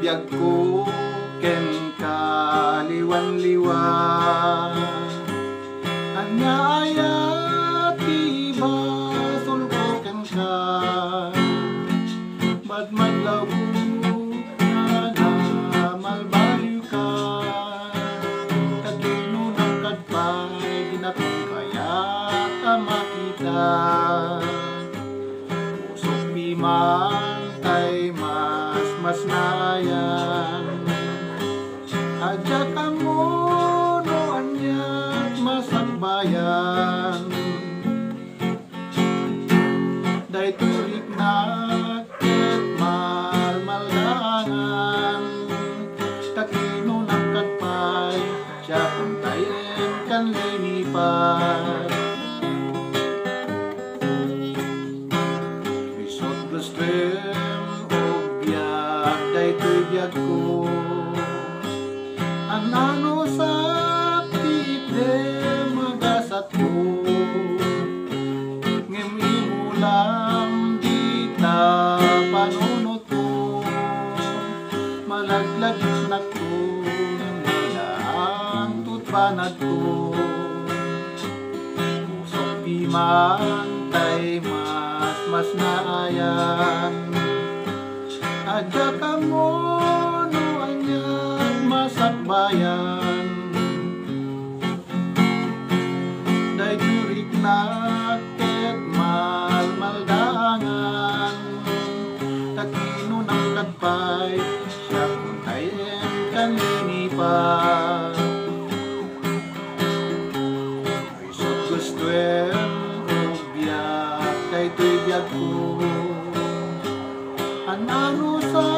Biyag ko ken kaliwan-liwan, anyaya tiba sulko ken ka madmadlaw na malbaliw ka kadino nagkadpay ginatong kaya ta makita usok piman tay mas nayan ajak ang munuan niya't masakbayan day tulik na ket malmalangan takino ng katpay siya puntayin kan linipan bisot gusto daytoy biyag ko anano sa tite magasat ko ngem imulam dita panunot ko malaglagit na ko nilaang tutpanad ko usok piman tay mas naayan ajak ang munuan niya't masakbayan day jurik na ket malmaldangan takino ng katpay siya kuntayin kan linipan isot gustoen o biyak daytoy biyag ko anano sa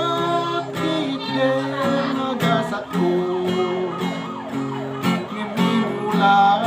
tite nagasat ko ngimimula